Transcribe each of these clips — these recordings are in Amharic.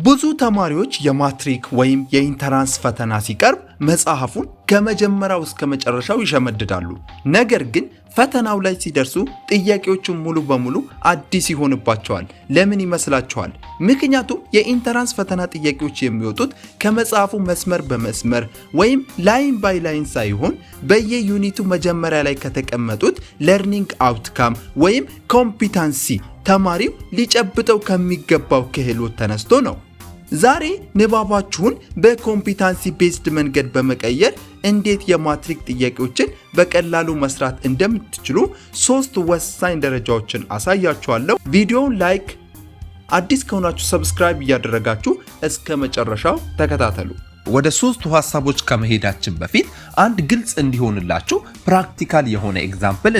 ብዙ ተማሪዎች የማትሪክ ወይም የኢንተራንስ ፈተና ሲቀርብ መጽሐፉን ከመጀመሪያው እስከ መጨረሻው ይሸመድዳሉ። ነገር ግን ፈተናው ላይ ሲደርሱ ጥያቄዎቹን ሙሉ በሙሉ አዲስ ይሆንባቸዋል። ለምን ይመስላችኋል? ምክንያቱም የኢንተራንስ ፈተና ጥያቄዎች የሚወጡት ከመጽሐፉ መስመር በመስመር ወይም ላይን ባይ ላይን ሳይሆን በየዩኒቱ መጀመሪያ ላይ ከተቀመጡት ለርኒንግ አውትካም ወይም ኮምፒታንሲ ተማሪው ሊጨብጠው ከሚገባው ክህሎት ተነስቶ ነው። ዛሬ ንባባችሁን በኮምፒታንሲ ቤዝድ መንገድ በመቀየር እንዴት የማትሪክ ጥያቄዎችን በቀላሉ መስራት እንደምትችሉ 3 ወሳኝ ደረጃዎችን አሳያችኋለሁ። ቪዲዮውን ላይክ፣ አዲስ ከሆናችሁ ሰብስክራይብ እያደረጋችሁ እስከ መጨረሻው ተከታተሉ። ወደ 3 ሐሳቦች ከመሄዳችን በፊት አንድ ግልጽ እንዲሆንላችሁ ፕራክቲካል የሆነ ኤግዛምፕል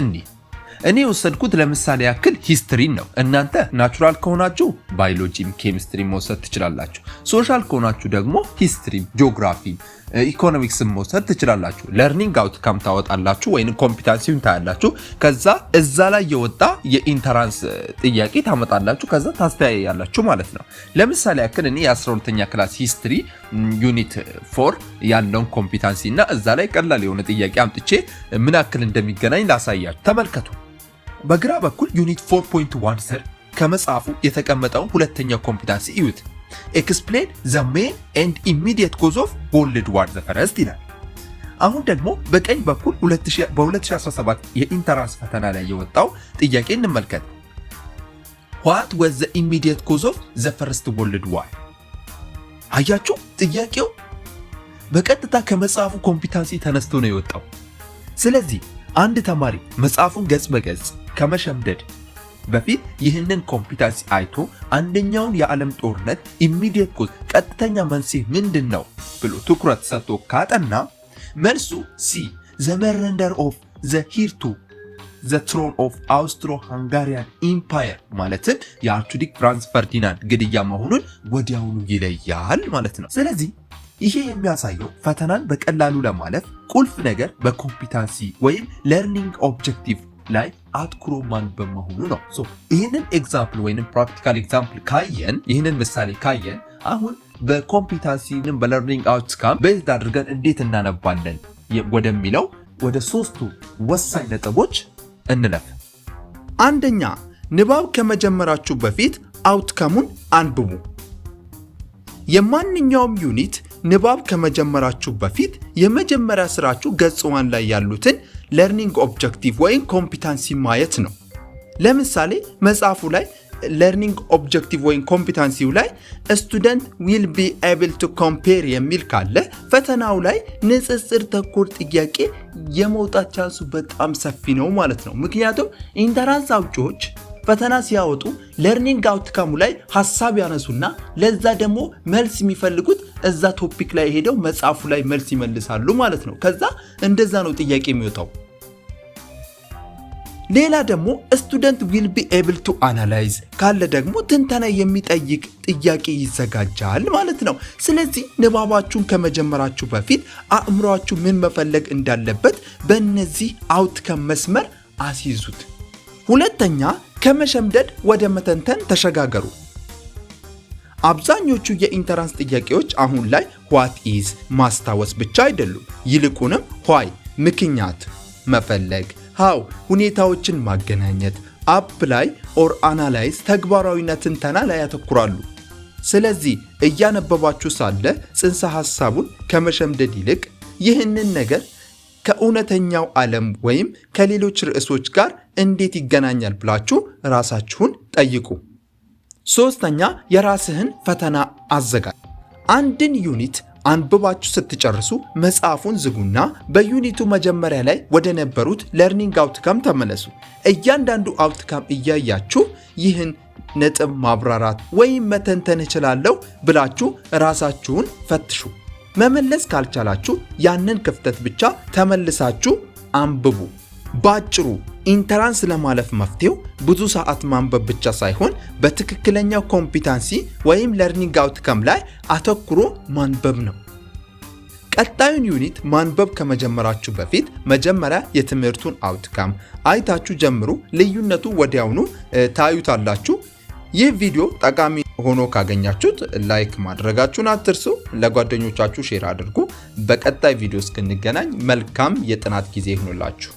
እኔ ወሰድኩት ለምሳሌ ያክል ሂስትሪን ነው። እናንተ ናቹራል ከሆናችሁ ባዮሎጂም ኬሚስትሪ መውሰድ ትችላላችሁ። ሶሻል ከሆናችሁ ደግሞ ሂስትሪ፣ ጂኦግራፊ፣ ኢኮኖሚክስም መውሰድ ትችላላችሁ። ለርኒንግ አውትካም ታወጣላችሁ ወይም ኮምፒታንሲውን ታያላችሁ። ከዛ እዛ ላይ የወጣ የኢንተራንስ ጥያቄ ታመጣላችሁ። ከዛ ታስተያያላችሁ ማለት ነው። ለምሳሌ ያክል እኔ የ12ኛ ክላስ ሂስትሪ ዩኒት 4 ያለውን ኮምፒታንሲ እና እዛ ላይ ቀላል የሆነ ጥያቄ አምጥቼ ምን ያክል እንደሚገናኝ ላሳያችሁ። ተመልከቱ። በግራ በኩል ዩኒት 4.1 ስር ከመጽሐፉ የተቀመጠው ሁለተኛው ኮምፒታንሲ እዩት። ኤክስፕሌን ዘ ሜን ኤንድ ኢሚዲየት ኮዝ ኦፍ ወርልድ ዋር ዘ ፈርስት ይላል። አሁን ደግሞ በቀኝ በኩል በ2017 የኢንተራንስ ፈተና ላይ የወጣው ጥያቄ እንመልከት። ዋት ዋዝ ዘ ኢሚዲየት ኮዝ ኦፍ ዘ ፈርስት ወርልድ ዋር? አያችሁ፣ ጥያቄው በቀጥታ ከመጽሐፉ ኮምፒታንሲ ተነስቶ ነው የወጣው። ስለዚህ አንድ ተማሪ መጽሐፉን ገጽ በገጽ ከመሸምደድ በፊት ይህንን ኮምፒታንሲ አይቶ አንደኛውን የዓለም ጦርነት ኢሚዲየት ኮዝ ቀጥተኛ መንስኤ ምንድን ነው ብሎ ትኩረት ሰጥቶ ካጠና መልሱ ሲ ዘ ሰረንደር ኦፍ ዘ ሂር ቱ ዘ ትሮን ኦፍ አውስትሮ ሃንጋሪያን ኢምፓየር ማለትም የአርችዱክ ፍራንስ ፈርዲናንድ ግድያ መሆኑን ወዲያውኑ ይለያል ማለት ነው። ስለዚህ ይሄ የሚያሳየው ፈተናን በቀላሉ ለማለፍ ቁልፍ ነገር በኮምፒታንሲ ወይም ለርኒንግ ኦብጀክቲቭ ላይ አትኩሮ ማንበብ መሆኑ ነው። ይህንን ኤግዛምፕል ወይም ፕራክቲካል ኤግዛምፕል ካየን፣ ይህንን ምሳሌ ካየን አሁን በኮምፒታንሲንም በለርኒንግ አውትካም ቤዝድ አድርገን እንዴት እናነባለን ወደሚለው ወደ 3ቱ ወሳኝ ነጥቦች እንለፍ። አንደኛ፣ ንባብ ከመጀመራችሁ በፊት አውትካሙን አንብቡ። የማንኛውም ዩኒት ንባብ ከመጀመራችሁ በፊት የመጀመሪያ ስራችሁ ገጽ 1 ላይ ያሉትን ለርኒንግ ኦብጀክቲቭ ወይም ኮምፒታንሲ ማየት ነው። ለምሳሌ መጽሐፉ ላይ ለርኒንግ ኦብጀክቲቭ ወይም ኮምፒታንሲው ላይ ስቱደንት ዊል ቢ ኤብል ቱ ኮምፔር የሚል ካለ ፈተናው ላይ ንጽጽር ተኮር ጥያቄ የመውጣት ቻንሱ በጣም ሰፊ ነው ማለት ነው። ምክንያቱም ኢንተራንስ አውጪዎች ፈተና ሲያወጡ ለርኒንግ አውትካሙ ላይ ሐሳብ ያነሱና ለዛ ደግሞ መልስ የሚፈልጉት እዛ ቶፒክ ላይ ሄደው መጽሐፉ ላይ መልስ ይመልሳሉ ማለት ነው። ከዛ እንደዛ ነው ጥያቄ የሚወጣው። ሌላ ደግሞ ስቱደንት ዊል ቢ ኤብል ቱ አናላይዝ ካለ ደግሞ ትንተና የሚጠይቅ ጥያቄ ይዘጋጃል ማለት ነው። ስለዚህ ንባባችሁን ከመጀመራችሁ በፊት አእምሯችሁ ምን መፈለግ እንዳለበት በእነዚህ አውትካም መስመር አስይዙት። ሁለተኛ፣ ከመሸምደድ ወደ መተንተን ተሸጋገሩ። አብዛኞቹ የኢንተራንስ ጥያቄዎች አሁን ላይ ዋት ኢዝ ማስታወስ ብቻ አይደሉም። ይልቁንም ዋይ ምክንያት መፈለግ፣ ሃው ሁኔታዎችን ማገናኘት፣ አፕላይ ኦር አናላይዝ ተግባራዊና ትንተና ላይ ያተኩራሉ። ስለዚህ እያነበባችሁ ሳለ ጽንሰ ሐሳቡን ከመሸምደድ ይልቅ ይህንን ነገር ከእውነተኛው ዓለም ወይም ከሌሎች ርዕሶች ጋር እንዴት ይገናኛል ብላችሁ ራሳችሁን ጠይቁ። ሶስተኛ፣ የራስህን ፈተና አዘጋጅ። አንድን ዩኒት አንብባችሁ ስትጨርሱ መጽሐፉን ዝጉና በዩኒቱ መጀመሪያ ላይ ወደ ነበሩት ለርኒንግ አውትካም ተመለሱ። እያንዳንዱ አውትካም እያያችሁ ይህን ነጥብ ማብራራት ወይም መተንተን እችላለሁ ብላችሁ ራሳችሁን ፈትሹ። መመለስ ካልቻላችሁ ያንን ክፍተት ብቻ ተመልሳችሁ አንብቡ። ባጭሩ ኢንተራንስ ለማለፍ መፍትሄው ብዙ ሰዓት ማንበብ ብቻ ሳይሆን በትክክለኛው ኮምፒታንሲ ወይም ለርኒንግ አውትካም ላይ አተኩሮ ማንበብ ነው። ቀጣዩን ዩኒት ማንበብ ከመጀመራችሁ በፊት መጀመሪያ የትምህርቱን አውትካም አይታችሁ ጀምሩ። ልዩነቱ ወዲያውኑ ታዩታላችሁ። ይህ ቪዲዮ ጠቃሚ ሆኖ ካገኛችሁት ላይክ ማድረጋችሁን አትርሱ። ለጓደኞቻችሁ ሼር አድርጉ። በቀጣይ ቪዲዮ እስክንገናኝ መልካም የጥናት ጊዜ ይሁንላችሁ።